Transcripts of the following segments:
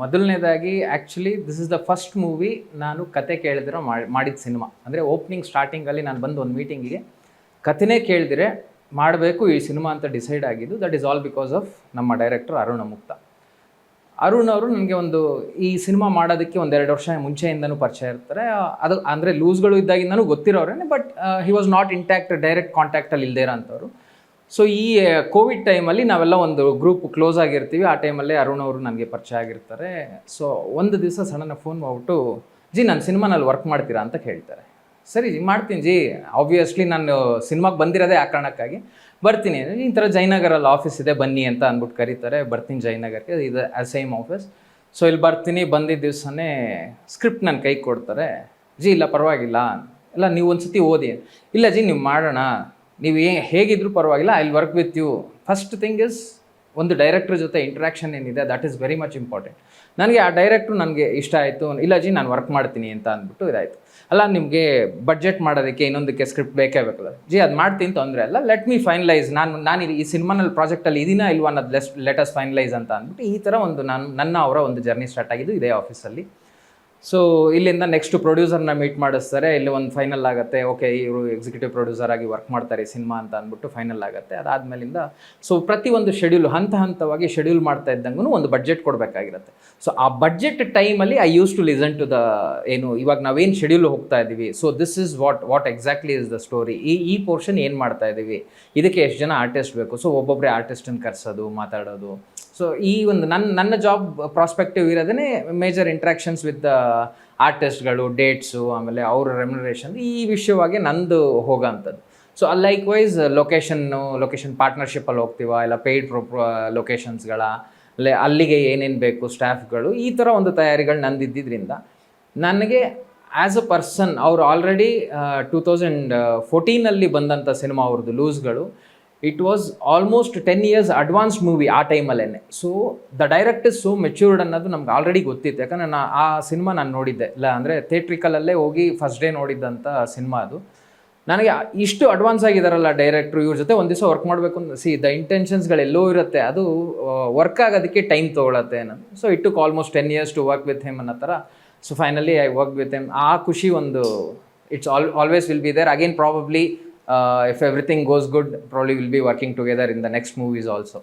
ಮೊದಲನೇದಾಗಿ actually this is the first movie ನಾನು ಕತೆ ಕೇಳಿದಿರೋ ಮಾಡಿದ ಸಿನಿಮಾ. ಅಂದರೆ ಓಪನಿಂಗ್ ಸ್ಟಾರ್ಟಿಂಗಲ್ಲಿ ನಾನು ಬಂದು ಒಂದು ಮೀಟಿಂಗಿಗೆ ಕತೆನೇ ಕೇಳಿದಿರೆ ಮಾಡಬೇಕು ಈ ಸಿನಿಮಾ ಅಂತ ಡಿಸೈಡ್ ಆಗಿದ್ದು. That is all because of ನಮ್ಮ ಡೈರೆಕ್ಟರ್ ಅರುಣ್ ಮುಕ್ತ. ಅರುಣ್ ಅವರು ನನಗೆ ಈ ಸಿನಿಮಾ ಮಾಡೋದಕ್ಕೆ 1-2 ವರ್ಷ ಮುಂಚೆಯಿಂದನೂ ಪರಿಚಯ ಇರ್ತಾರೆ. ಅದು ಅಂದರೆ ಲೂಸ್ಗಳು ಇದ್ದಾಗಿಂದನೂ ಗೊತ್ತಿರೋರೇನೆ, but he was not intact, direct ಕಾಂಟ್ಯಾಕ್ಟಲ್ಲಿ ಇಲ್ಲದೇ ಇರೋಂಥವ್ರು. ಸೊ ಈ ಕೋವಿಡ್ ಟೈಮಲ್ಲಿ ನಾವೆಲ್ಲ ಒಂದು ಗ್ರೂಪ್ ಕ್ಲೋಸ್ ಆಗಿರ್ತೀವಿ. ಆ ಟೈಮಲ್ಲೇ ಅರುಣ್ ಅವರು ನನಗೆ ಪರಿಚಯ ಆಗಿರ್ತಾರೆ. ಸೊ ಒಂದು ದಿವಸ ಸಡನ್ನ ಫೋನ್ ಮಾಡ್ಬಿಟ್ಟು, ಜಿ ನಾನು ಸಿನಿಮಾನಲ್ಲಿ ವರ್ಕ್ ಮಾಡ್ತೀರಾ ಅಂತ ಕೇಳ್ತಾರೆ. ಸರಿ ಜಿ ಮಾಡ್ತೀನಿ ಜಿ, ಆಬ್ವಿಯಸ್ಲಿ ನಾನು ಸಿನಿಮಾಗೆ ಬಂದಿರೋದೇ ಆ ಕಾರಣಕ್ಕಾಗಿ ಬರ್ತೀನಿ. ಈ ಥರ ಜಯನಗರಲ್ಲಿ ಆಫೀಸ್ ಇದೆ ಬನ್ನಿ ಅಂತ ಅಂದ್ಬಿಟ್ಟು ಕರೀತಾರೆ. ಬರ್ತೀನಿ ಜಯನಗರ್ಗೆ, ಇದು ಸೇಮ್ ಆಫೀಸ್. ಸೊ ಇಲ್ಲಿ ಬರ್ತೀನಿ. ಬಂದಿದ್ದ ದಿವಸನೇ ಸ್ಕ್ರಿಪ್ಟ್ ನನ್ನ ಕೈಗೆ ಕೊಡ್ತಾರೆ. ಜಿ ಇಲ್ಲ ಪರವಾಗಿಲ್ಲ, ಇಲ್ಲ ನೀವು ಒಂದು ಸತಿ ಓದಿ. ಇಲ್ಲ ಜಿ ನೀವು ಮಾಡೋಣ, ನೀವು ಹೇಗಿದ್ರೂ ಪರವಾಗಿಲ್ಲ, I will work with you. First thing is ಒಂದು ಡೈರೆಕ್ಟ್ರ್ ಜೊತೆ ಇಂಟ್ರ್ಯಾಕ್ಷನ್ ಏನಿದೆ that is very much important. ನನಗೆ ಆ ಡೈರೆಕ್ಟ್ರು ನನಗೆ ಇಷ್ಟ ಆಯಿತು. ಇಲ್ಲ ಜಿ ನಾನು ವರ್ಕ್ ಮಾಡ್ತೀನಿ ಅಂತ ಅಂದ್ಬಿಟ್ಟು ಇದಾಯಿತು. ಅಲ್ಲ ನಿಮಗೆ ಬಡ್ಜೆಟ್ ಮಾಡೋದಕ್ಕೆ ಇನ್ನೊಂದಕ್ಕೆ ಸ್ಕ್ರಿಪ್ಟ್ ಬೇಕೇ ಬೇಕಲ್ಲ ಜಿ, ಅದು ಮಾಡ್ತೀನಿ ತೊಂದರೆ ಅಲ್ಲ, ಲೆಟ್ ಮೀ ಫೈನಲೈಸ್, ನಾನು ಈ ಸಿನಿಮಾನಲ್ಲಿ ಪ್ರಾಜೆಕ್ಟಲ್ಲಿ ಇದೀನಾ ಇಲ್ವಾ ಅನ್ನೋದು ಲೆಟ್ ಅಸ್ ಫೈನಲೈಸ್ ಅಂತ ಅಂದ್ಬಿಟ್ಟು ಈ ಥರ ನನ್ನ ಅವರ ಒಂದು ಜರ್ನಿ ಸ್ಟಾರ್ಟ್ ಆಗಿದ್ದು ಇದೇ ಆಫೀಸಲ್ಲಿ. ಸೊ ಇಲ್ಲಿಂದ ನೆಕ್ಸ್ಟ್ ಪ್ರೊಡ್ಯೂಸರ್ನ ಮೀಟ್ ಮಾಡಿಸ್ತಾರೆ. ಇಲ್ಲಿ ಒಂದು ಫೈನಲ್ ಆಗುತ್ತೆ, ಓಕೆ ಇವರು ಎಕ್ಸಿಕ್ಯೂಟಿವ್ ಪ್ರೊಡ್ಯೂಸರ್ ಆಗಿ ವರ್ಕ್ ಮಾಡ್ತಾರೆ ಸಿನಿಮಾ ಅಂತ ಅಂದ್ಬಿಟ್ಟು ಫೈನಲ್ ಆಗುತ್ತೆ. ಅದಾದಮೇಲಿಂದ ಸೊ ಪ್ರತಿಯೊಂದು ಶೆಡ್ಯೂಲ್ ಹಂತವಾಗಿ ಶೆಡ್ಯೂಲ್ ಮಾಡ್ತಾ ಇದ್ದಂಗೂ ಒಂದು ಬಡ್ಜೆಟ್ ಕೊಡಬೇಕಾಗಿರುತ್ತೆ. ಸೊ ಆ ಬಡ್ಜೆಟ್ ಟೈಮಲ್ಲಿ I use to listen to the ಇವಾಗ ನಾವೇನು ಶೆಡ್ಯೂಲ್ ಹೋಗ್ತಾ ಇದ್ದೀವಿ, so this is what exactly is the story, ಈ ಪೋರ್ಷನ್ ಏನು ಮಾಡ್ತಾ ಇದ್ದೀವಿ, ಇದಕ್ಕೆ ಎಷ್ಟು ಜನ ಆರ್ಟಿಸ್ಟ್ ಬೇಕು, ಸೊ ಒಬ್ಬೊಬ್ಬರೇ ಆರ್ಟಿಸ್ಟನ್ನು ಕರೆಸೋದು, ಮಾತಾಡೋದು. ಸೊ ಈ ಒಂದು ನನ್ನ ಜಾಬ್ ಪ್ರಾಸ್ಪೆಕ್ಟಿವ್ ಇರೋದೇ ಮೇಜರ್ ಇಂಟ್ರಾಕ್ಷನ್ಸ್ ವಿತ್ ಆರ್ಟಿಸ್ಟ್ಗಳು, ಡೇಟ್ಸು, ಆಮೇಲೆ ಅವರ ರೆಮ್ಯುನರೇಷನ್, ಈ ವಿಷಯವಾಗಿ ನಂದು ಹೋಗೋಂಥದ್ದು. ಸೊ ಲೈಕ್ ವೈಸ್ ಲೊಕೇಶನ್ ಪಾರ್ಟ್ನರ್ಶಿಪ್ಪಲ್ಲಿ ಹೋಗ್ತೀವ, ಇಲ್ಲ ಪೇಯ್ಡ್ ಲೊಕೇಶನ್ಸ್ಗಳ, ಅಲ್ಲಿಗೆ ಏನೇನು ಬೇಕು ಸ್ಟಾಫ್ಗಳು, ಈ ಥರ ಒಂದು ತಯಾರಿಗಳು ನಂದಿದ್ದರಿಂದ ನನಗೆ ಆ್ಯಸ್ ಅ ಪರ್ಸನ್ ಅವರು ಆಲ್ರೆಡಿ 2014 ಬಂದಂಥ ಸಿನಿಮಾ ಅವ್ರದ್ದು ಲೂಸ್ಗಳು. It was almost 10 years advanced movie ಆ ಟೈಮಲ್ಲೇ. So the direct is so matured ಅನ್ನೋದು ನಮ್ಗೆ ಆಲ್ರೆಡಿ ಗೊತ್ತಿತ್ತು. ಯಾಕಂದರೆ ಆ ಸಿನಿಮಾ ನಾನು ನೋಡಿದ್ದೆ, ಇಲ್ಲ ಅಂದರೆ ಥಿಯೇಟ್ರಿಕಲಲ್ಲೇ ಹೋಗಿ ಫಸ್ಟ್ ಡೇ ನೋಡಿದ್ದಂಥ ಸಿನಿಮಾ ಅದು. ನನಗೆ ಇಷ್ಟು ಅಡ್ವಾನ್ಸ್ ಆಗಿದ್ದಾರಲ್ಲ ಡೈರೆಕ್ಟ್ರು, ಇವ್ರ ಜೊತೆ ಒಂದು ದಿವಸ ವರ್ಕ್ ಮಾಡಬೇಕು ಅಂತ ದ ಇಂಟೆನ್ಷನ್ಸ್ಗಳೆಲ್ಲೋ ಇರುತ್ತೆ, ಅದು ವರ್ಕ್ ಆಗೋದಕ್ಕೆ ಟೈಮ್ ತೊಗೊಳತ್ತೆ ಅನ್ನೋದು. So it took almost 10 years to work with him ಅನ್ನೋ ಥರ. So finally I work with him. ಆ ಖುಷಿ ಒಂದು it's always will be there again. Probably if everything goes good, probably we'll be working together in the next movies also.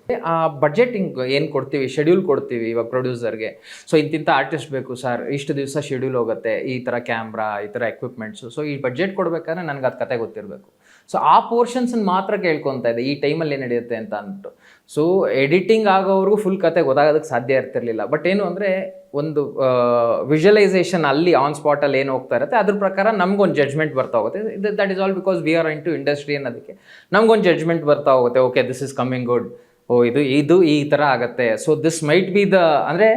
Budgeting ಏನು ಕೊಡ್ತೀವಿ, schedule ಕೊಡ್ತೀವಿ ಇವಾಗ ಪ್ರೊಡ್ಯೂಸರ್ಗೆ. So ಇಂತಿಂಥ ಆರ್ಟಿಸ್ಟ್ ಬೇಕು sir, ಇಷ್ಟು ದಿವಸ ಶೆಡ್ಯೂಲ್ ಹೋಗುತ್ತೆ, ಈ ಥರ ಕ್ಯಾಮ್ರಾ, ಈ ಥರ ಎಕ್ವಿಪ್ಮೆಂಟ್ಸು. ಸೊ ಈ ಬಡ್ಜೆಟ್ ಕೊಡ್ಬೇಕಾದ್ರೆ ನನಗೆ ಅದು ಕತೆ ಗೊತ್ತಿರಬೇಕು. ಸೊ ಆ ಪೋರ್ಷನ್ಸನ್ನು ಮಾತ್ರ ಕೇಳ್ಕೊತಾ ಇದೆ, ಈ ಟೈಮಲ್ಲಿ ಏನು ನಡೆಯುತ್ತೆ ಅಂತ ಅಂದ್ಬಿಟ್ಟು. ಸೊ ಎಡಿಟಿಂಗ್ ಆಗೋವ್ರಿಗೂ ಫುಲ್ ಕತೆ ಗೊತ್ತಾಗೋದಕ್ಕೆ ಸಾಧ್ಯ ಇರ್ತಿರ್ಲಿಲ್ಲ. ಬಟ್ ಏನು ಅಂದರೆ ಒಂದು ವಿಜುವಲೈಸೇಷನ್ ಅಲ್ಲಿ ಆನ್ ಸ್ಪಾಟಲ್ಲಿ ಏನು ಹೋಗ್ತಾ ಇರುತ್ತೆ ಅದ್ರ ಪ್ರಕಾರ ನಮ್ಗೊಂದು ಜಡ್ಜ್ಮೆಂಟ್ ಬರ್ತಾ ಹೋಗುತ್ತೆ. That is all because we are in to industry ಅನ್ನೋದಕ್ಕೆ ನಮ್ಗೊಂದು ಜಡ್ಜ್ಮೆಂಟ್ ಬರ್ತಾ ಹೋಗುತ್ತೆ. Okay this is coming good, ಇದು ಈ ಥರ ಆಗುತ್ತೆ. So this might be the ಅಂದರೆ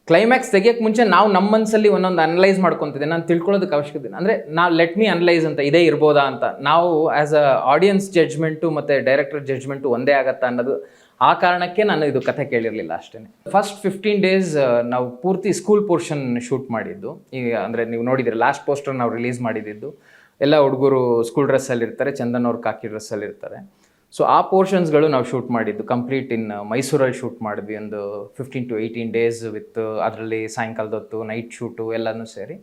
ಕ್ಲೈಮ್ಯಾಕ್ಸ್ ತೆಗಿಯೋಕ್ಕೆ ಮುಂಚೆ ನಾವು ನಮ್ಮ ಮನಸ್ಸಲ್ಲಿ ಒಂದೊಂದು ಅನಲೈಸ್ ಮಾಡ್ಕೊತಿದ್ದೆ. ನಾನು ತಿಳ್ಕೊಳ್ಳೋದಕ್ಕೆ ಅವಶ್ಯಕತೆ ಅಂದರೆ ಲೆಟ್ ಮೀ ಅನಲೈಸ್ ಅಂತ, ಇದೇ ಇರ್ಬೋದಾ ಅಂತ. ನಾವು ಆ್ಯಸ್ ಅ ಆಡಿಯನ್ಸ್ ಜಡ್ಜ್ಮೆಂಟು ಮತ್ತು ಡೈರೆಕ್ಟರ್ ಜಡ್ಜ್ಮೆಂಟು ಒಂದೇ ಆಗುತ್ತಾ ಅನ್ನೋದು ಆ ಕಾರಣಕ್ಕೆ ನಾನು ಇದು ಕಥೆ ಕೇಳಿರಲಿಲ್ಲ ಅಷ್ಟೇ. ಫಸ್ಟ್ 15 days ನಾವು ಪೂರ್ತಿ ಸ್ಕೂಲ್ ಪೋರ್ಷನ್ ಶೂಟ್ ಮಾಡಿದ್ದು. ಈಗ ಅಂದರೆ ನೀವು ನೋಡಿದರೆ ಲಾಸ್ಟ್ ಪೋಸ್ಟರ್ ನಾವು ರಿಲೀಸ್ ಮಾಡಿದ್ದು ಎಲ್ಲ ಹುಡುಗರು ಸ್ಕೂಲ್ ಡ್ರೆಸ್ಸಲ್ಲಿರ್ತಾರೆ, ಚಂದನ್ ಅವ್ರು ಕಾಕಿ ಡ್ರೆಸ್ಸಲ್ಲಿರ್ತಾರೆ. ಸೊ ಆ ಪೋರ್ಷನ್ಸ್ಗಳು ನಾವು ಶೂಟ್ ಮಾಡಿದ್ದು ಕಂಪ್ಲೀಟ್ ಇನ್ ಮೈಸೂರಲ್ಲಿ ಶೂಟ್ ಮಾಡಿದ್ವಿ. ಒಂದು 15 to 18 days ವಿತ್ ಅದರಲ್ಲಿ ಸಾಯಂಕಾಲದ ಹೊತ್ತು ನೈಟ್ ಶೂಟು ಎಲ್ಲನೂ ಸೇರಿ.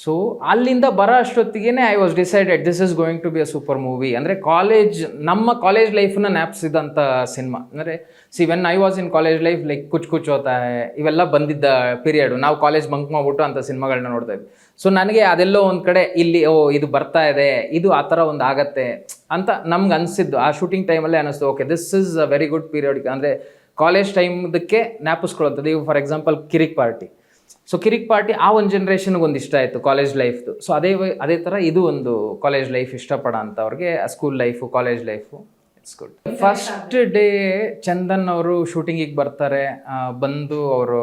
ಸೊ ಅಲ್ಲಿಂದ ಬರೋ ಅಷ್ಟೊತ್ತಿಗೆ I was decided this is going to be a super movie. ಅಂದರೆ ನಮ್ಮ ಕಾಲೇಜ್ ಲೈಫನ್ನ ನ್ಯಾಪ್ಸಿದಂಥ ಸಿನಿಮಾ. ಅಂದರೆ when I was in college life like ಕುಚ್ ಹೋತಾ ಇವೆಲ್ಲ ಬಂದಿದ್ದ ಪೀರಿಯಡು. ನಾವು ಕಾಲೇಜ್ ಬಂಕ್ ಮಾಡ್ಬಿಟ್ಟು ಅಂಥ ಸಿನಿಮಾಗಳನ್ನ ನೋಡ್ತಾ ಇದ್ವಿ. ಸೊ ನನಗೆ ಅದೆಲ್ಲೋ ಒಂದು ಕಡೆ ಇಲ್ಲಿ ಇದು ಬರ್ತಾ ಇದೆ, ಇದು ಆ ಥರ ಒಂದು ಆಗತ್ತೆ ಅಂತ ನಮ್ಗೆ ಅನಿಸಿದ್ದು. ಆ ಶೂಟಿಂಗ್ ಟೈಮಲ್ಲೇ ಅನ್ನಿಸ್ತು, okay this is a very good period. ಅಂದರೆ ಕಾಲೇಜ್ ಟೈಮ್ದಕ್ಕೆ ಜ್ಞಾಪಿಸ್ಕೊಳ್ಳುತ್ತದೆ. ಈಗ for example Kirik party. So Kirik party ಆ ಒಂದು ಜನ್ರೇಷನ್ಗೆ ಒಂದು ಇಷ್ಟ ಆಯಿತು ಕಾಲೇಜ್ ಲೈಫ್ದು. ಸೊ ಅದೇ ಥರ ಇದು ಒಂದು ಕಾಲೇಜ್ ಲೈಫ್ ಇಷ್ಟಪಡೋ ಅಂಥವ್ರಿಗೆ school life, college life it's good. First day Chandan ಅವರು ಶೂಟಿಂಗಿಗೆ ಬರ್ತಾರೆ. ಬಂದು ಅವರು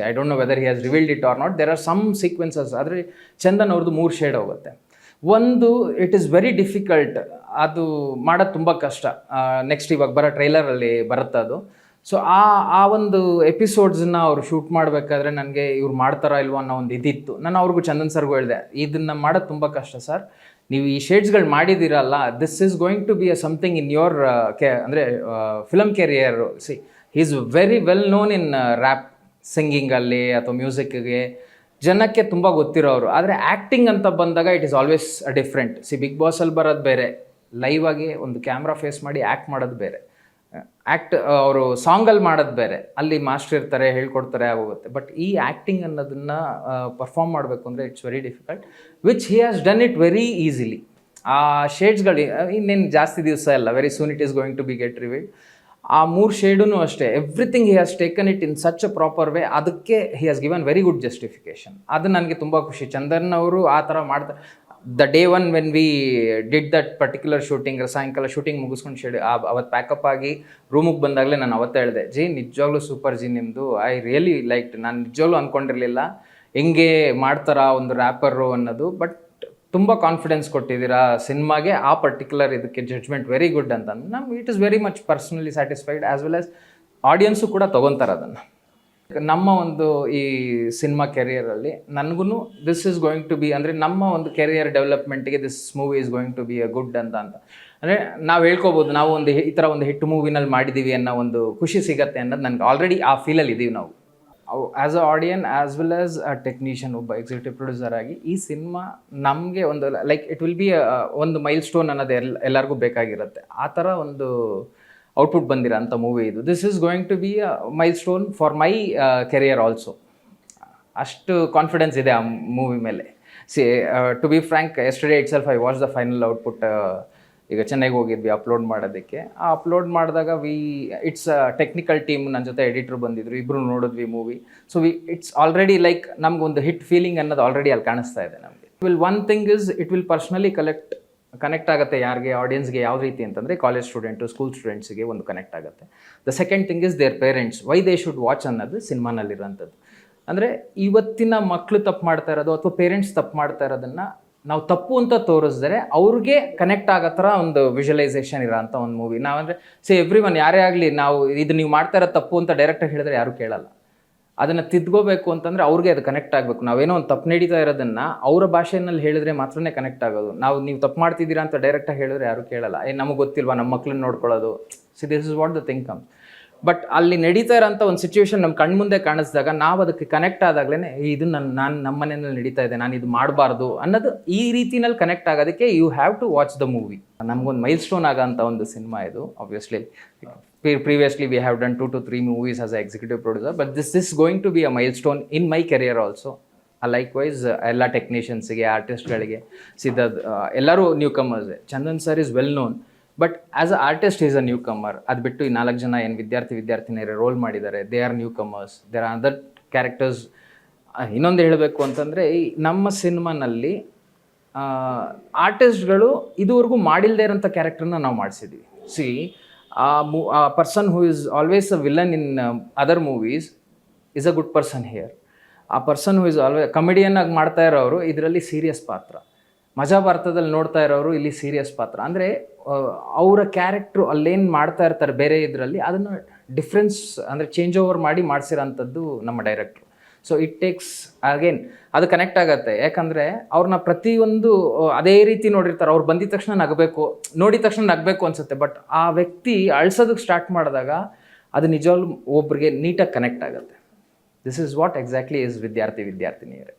I don't know whether he has revealed it or not, there are some sequences. ಆದರೆ ಚಂದನ್ ಅವ್ರದ್ದು 3 ಶೇಡ್ ಹೋಗುತ್ತೆ. ಒಂದು ಇಟ್ ಈಸ್ ವೆರಿ ಡಿಫಿಕಲ್ಟ್, ಅದು ಮಾಡೋದು ತುಂಬ ಕಷ್ಟ. ನೆಕ್ಸ್ಟ್ ಇವಾಗ ಬರೋ ಟ್ರೈಲರಲ್ಲಿ ಬರುತ್ತೆ ಅದು. ಸೊ ಆ ಒಂದು ಎಪಿಸೋಡ್ಸನ್ನ ಅವ್ರು ಶೂಟ್ ಮಾಡಬೇಕಾದ್ರೆ ನನಗೆ ಇವ್ರು ಮಾಡ್ತಾರಾ ಇಲ್ವೋ ಅನ್ನೋ ಒಂದು ಇದಿತ್ತು. ನಾನು ಅವ್ರಿಗೂ ಚಂದನ್ ಸರ್ಗೂ ಹೇಳಿದೆ, ಇದನ್ನು ಮಾಡೋದು ತುಂಬ ಕಷ್ಟ ಸರ್, ನೀವು ಈ ಶೇಡ್ಸ್ಗಳು ಮಾಡಿದ್ದೀರಲ್ಲ, this is going to be a something in your ಅಂದರೆ film career. See he is very well known in rap ಸಿಂಗಿಂಗಲ್ಲಿ ಅಥವಾ ಮ್ಯೂಸಿಕ್ಗೆ ಜನಕ್ಕೆ ತುಂಬ ಗೊತ್ತಿರೋರು. ಆದರೆ ಆ್ಯಕ್ಟಿಂಗ್ ಅಂತ ಬಂದಾಗ it is always different. Big ಬಾಸಲ್ಲಿ ಬರೋದು ಬೇರೆ, ಲೈವ್ ಆಗಿ ಒಂದು ಕ್ಯಾಮ್ರಾ ಫೇಸ್ ಮಾಡಿ ಆ್ಯಕ್ಟ್ ಮಾಡೋದು ಬೇರೆ, ಅವರು ಸಾಂಗಲ್ಲಿ ಮಾಡೋದು ಬೇರೆ. ಅಲ್ಲಿ ಮಾಸ್ಟರ್ ಇರ್ತಾರೆ, ಹೇಳ್ಕೊಡ್ತಾರೆ, ಆಗೋಗುತ್ತೆ. ಬಟ್ ಈ ಆ್ಯಕ್ಟಿಂಗ್ ಅನ್ನೋದನ್ನು ಪರ್ಫಾರ್ಮ್ ಮಾಡಬೇಕು ಅಂದರೆ it's very difficult, which he has done it very easily. ಆ ಶೇಡ್ಸ್ಗಳು ಇನ್ನೇನು ಜಾಸ್ತಿ ದಿವಸ ಇಲ್ಲ, very soon it is going to be get revealed. ಆ 3 ಶೇಡೂ ಅಷ್ಟೇ, everything he has taken it in such a proper way. ಅದಕ್ಕೆ he has given very good justification. ಅದು ನನಗೆ ತುಂಬ ಖುಷಿ. ಚಂದನ್ ಅವರು ಆ ಥರ ಮಾಡ್ತಾರೆ. The day one when we did that particular shooting, ಸಾಯಂಕಾಲ ಶೂಟಿಂಗ್ ಮುಗಿಸ್ಕೊಂಡು ಅವತ್ತು ಪ್ಯಾಕಪ್ ಆಗಿ ರೂಮಿಗೆ ಬಂದಾಗಲೇ ನಾನು ಅವತ್ತೇ ಹೇಳಿದೆ, ಜಿ ನಿಜವಾಗ್ಲೂ ಸೂಪರ್ ಜಿ ನಿಮ್ಮದು, ಐ ರಿಯಲಿ ಲೈಕ್. ನಾನು ನಿಜವಾಗ್ಲೂ ಅಂದ್ಕೊಂಡಿರಲಿಲ್ಲ ಹೆಂಗೆ ಮಾಡ್ತಾರಾ ಒಂದು ರ್ಯಾಪರು ಅನ್ನೋದು. ಬಟ್ ತುಂಬ ಕಾನ್ಫಿಡೆನ್ಸ್ ಕೊಟ್ಟಿದ್ದೀರಾ ಸಿನಿಮಾಗೆ, ಆ ಪರ್ಟಿಕ್ಯುಲರ್ ಇದಕ್ಕೆ ಜಡ್ಜ್ಮೆಂಟ್ ವೆರಿ ಗುಡ್ ಅಂತಂದು ನಮ್ಗೆ it is very much personally satisfied, as well as audience ಕೂಡ ತೊಗೊತಾರೆ ಅದನ್ನು. ನಮ್ಮ ಒಂದು ಈ ಸಿನಿಮಾ ಕೆರಿಯರಲ್ಲಿ ನನಗೂ this is going to be, ಅಂದರೆ ನಮ್ಮ ಒಂದು ಕೆರಿಯರ್ ಡೆವಲಪ್ಮೆಂಟ್ಗೆ this movie is going to be a good ಅಂತ. ಅಂದರೆ ನಾವು ಹೇಳ್ಕೊಬೋದು, ನಾವು ಒಂದು ಈ ಥರ ಒಂದು ಹಿಟ್ ಮೂವಿನಲ್ಲಿ ಮಾಡಿದ್ದೀವಿ ಅನ್ನೋ ಒಂದು ಖುಷಿ ಸಿಗತ್ತೆ ಅನ್ನೋದು ನನಗೆ ಆಲ್ರೆಡಿ ಆ ಫೀಲಲ್ಲಿ ಇದ್ದೀವಿ ನಾವು. As a ಆಡಿಯನ್ as well as a technician, ಒಬ್ಬ ಎಕ್ಸಿಕ್ಯೂಟಿವ್ ಪ್ರೊಡ್ಯೂಸರ್ ಆಗಿ ಈ ಸಿನಿಮಾ ನಮಗೆ ಒಂದು ಲೈಕ್ ಇಟ್ ವಿಲ್ ಬಿ ಒಂದು ಮೈಲ್ ಸ್ಟೋನ್ ಅನ್ನೋದು ಎಲ್ಲರಿಗೂ ಬೇಕಾಗಿರುತ್ತೆ. ಆ ಥರ ಒಂದು ಔಟ್ಪುಟ್ ಬಂದಿರೋ ಅಂಥ ಮೂವಿ ಇದು. This is going to be a milestone for my career also. ಅಷ್ಟು ಕಾನ್ಫಿಡೆನ್ಸ್ ಇದೆ ಆ ಮೂವಿ ಮೇಲೆ. To be frank, yesterday itself I watch the final output. ಈಗ ಚೆನ್ನೈಗೆ ಹೋಗಿದ್ವಿ ಅಪ್ಲೋಡ್ ಮಾಡೋದಕ್ಕೆ. ಆ ಅಪ್ಲೋಡ್ ಮಾಡಿದಾಗ ಇಟ್ಸ್ ಟೆಕ್ನಿಕಲ್ ಟೀಮ್, ನನ್ನ ಜೊತೆ ಎಡಿಟ್ರ್ ಬಂದಿದ್ರು, ಇಬ್ಬರು ನೋಡಿದ್ವಿ movie. So it's already like ನಮ್ಗೊಂದು ಹಿಟ್ ಫೀಲಿಂಗ್ ಅನ್ನೋದು ಆಲ್ರೆಡಿ ಅಲ್ಲಿ ಕಾಣಿಸ್ತಾ ಇದೆ ನಮಗೆ. One thing is it will personally connect ಆಗುತ್ತೆ ಯಾರಿಗೆ, ಆಡಿಯನ್ಸ್ಗೆ ಯಾವ ರೀತಿ ಅಂತಂದರೆ ಕಾಲೇಜ್ ಸ್ಟೂಡೆಂಟು, ಸ್ಕೂಲ್ ಸ್ಟೂಡೆಂಟ್ಸಿಗೆ ಒಂದು ಕನೆಕ್ಟ್ ಆಗುತ್ತೆ. The second thing is their parents, why they should watch ಅನ್ನೋದು ಸಿನಿಮಾನಲ್ಲಿರೋಂಥದ್ದು. ಅಂದರೆ ಇವತ್ತಿನ ಮಕ್ಕಳು ತಪ್ಪು ಮಾಡ್ತಾ ಇರೋದು ಅಥವಾ ಪೇರೆಂಟ್ಸ್ ತಪ್ಪು ಮಾಡ್ತಾ ಇರೋದನ್ನು ನಾವು ತಪ್ಪು ಅಂತ ತೋರಿಸಿದ್ರೆ ಅವ್ರಿಗೆ ಕನೆಕ್ಟ್ ಆಗೋ ಥರ ಒಂದು ವಿಜುವಲೈಸೇಷನ್ ಇರೋ ಅಂಥ ಒಂದು ಮೂವಿ. ನಾವಂದರೆ ಎವ್ರಿ ಒನ್ ಯಾರೇ ಆಗಲಿ, ನಾವು ಇದು ನೀವು ಮಾಡ್ತಾ ಇರೋ ತಪ್ಪು ಅಂತ ಡೈರೆಕ್ಟಾಗಿ ಹೇಳಿದ್ರೆ ಯಾರೂ ಕೇಳಲ್ಲ. ಅದನ್ನು ತಿದ್ಕೋಬೇಕು ಅಂತಂದರೆ ಅವ್ರಿಗೆ ಅದು ಕನೆಕ್ಟ್ ಆಗಬೇಕು. ನಾವೇನೋ ಒಂದು ತಪ್ಪು ನಡೀತಾ ಇರೋದನ್ನು ಅವರ ಭಾಷೆಯಲ್ಲಿ ಹೇಳಿದ್ರೆ ಮಾತ್ರನೇ ಕನೆಕ್ಟ್ ಆಗೋದು. ನೀವು ತಪ್ಪು ಮಾಡ್ತಿದ್ದೀರಾ ಅಂತ ಡೈರೆಕ್ಟಾಗಿ ಹೇಳಿದ್ರೆ ಯಾರೂ ಕೇಳಲ್ಲ. ನಮಗೆ ಗೊತ್ತಿಲ್ವಾ ನಮ್ಮ ಮಕ್ಳನ್ನ ನೋಡ್ಕೊಳ್ಳೋದು. This is what the thing comes. But ಅಲ್ಲಿ ನಡೀತಾ ಇರೋಂಥ ಒಂದು ಸಿಚುವೇಶನ್ ನಮ್ಮ ಕಣ್ಮುಂದೆ ಕಾಣಿಸಿದಾಗ ನಾವು ಅದಕ್ಕೆ ಕನೆಕ್ಟ್ ಆದಾಗಲೇ ಇದು ನಾನು ನಮ್ಮ ಮನೆಯಲ್ಲಿ ನಡೀತಾ ಇದೆ, ನಾನು ಇದು ಮಾಡಬಾರ್ದು ಅನ್ನೋದು ಈ ರೀತಿನಲ್ಲಿ ಕನೆಕ್ಟ್ ಆಗೋದಕ್ಕೆ you have to watch the movie. ನಮಗೊಂದು ಮೈಲ್ ಸ್ಟೋನ್ ಆಗೋಂಥ ಒಂದು ಸಿನಿಮಾ ಇದು. Obviously previously we have done 2 to 3 movies as an executive producer, but this is going to be a milestone in my career also. Likewise ಎಲ್ಲ ಟೆಕ್ನಿಷಿಯನ್ಸ್ಗೆ, ಆರ್ಟಿಸ್ಟ್ಗಳಿಗೆ, ಎಲ್ಲರೂ newcomers. Chandan sir is well known, but as a artist is a newcomer. ಅದು ಬಿಟ್ಟು ಈ 4 ಜನ ಏನು ವಿದ್ಯಾರ್ಥಿನಿಯರು ರೋಲ್ ಮಾಡಿದ್ದಾರೆ, they are newcomers. There are other characters. ಇನ್ನೊಂದು ಹೇಳಬೇಕು ಅಂತಂದರೆ, ಈ ನಮ್ಮ ಸಿನಿಮಾನಲ್ಲಿ ಆರ್ಟಿಸ್ಟ್ಗಳು ಇದುವರೆಗೂ ಮಾಡಿಲ್ಲದೆ ಇರೋಂಥ ಕ್ಯಾರೆಕ್ಟರ್ನ ನಾವು ಮಾಡಿಸಿದ್ವಿ. a person who is always a villain in other movies is a good person here. ಆ person who is always comedian ಆಗಿ ಮಾಡ್ತಾ ಇರೋರು ಇದರಲ್ಲಿ ಸೀರಿಯಸ್ ಪಾತ್ರ, ಮಜಾ ಭಾರತದಲ್ಲಿ ನೋಡ್ತಾ ಇರೋರು ಇಲ್ಲಿ ಸೀರಿಯಸ್ ಪಾತ್ರ. ಅಂದರೆ ಅವರ ಕ್ಯಾರೆಕ್ಟ್ರು ಅಲ್ಲೇನು ಮಾಡ್ತಾ ಇರ್ತಾರೆ ಬೇರೆ ಇದರಲ್ಲಿ, ಅದನ್ನು ಡಿಫ್ರೆನ್ಸ್ ಅಂದರೆ ಚೇಂಜ್ ಓವರ್ ಮಾಡಿ ಮಾಡಿಸಿರೋಂಥದ್ದು ನಮ್ಮ ಡೈರೆಕ್ಟ್ರು. ಸೊ ಇಟ್ ಟೇಕ್ಸ್ ಅಗೇನ್ ಅದು ಕನೆಕ್ಟ್ ಆಗುತ್ತೆ. ಯಾಕಂದರೆ ಅವ್ರನ್ನ ಪ್ರತಿಯೊಂದು ಅದೇ ರೀತಿ ನೋಡಿರ್ತಾರೆ. ಅವ್ರು ಬಂದಿದ ತಕ್ಷಣ ನಗಬೇಕು, ನೋಡಿದ ತಕ್ಷಣ ನಗಬೇಕು ಅನಿಸುತ್ತೆ. ಬಟ್ ಆ ವ್ಯಕ್ತಿ ಅಳ್ಸೋದಕ್ಕೆ ಸ್ಟಾರ್ಟ್ ಮಾಡಿದಾಗ ಅದು ನಿಜವಾಗ್ಲೂ ಒಬ್ರಿಗೆ ನೀಟಾಗಿ ಕನೆಕ್ಟ್ ಆಗುತ್ತೆ. This is what exactly is ವಿದ್ಯಾರ್ಥಿನಿಯರೇ.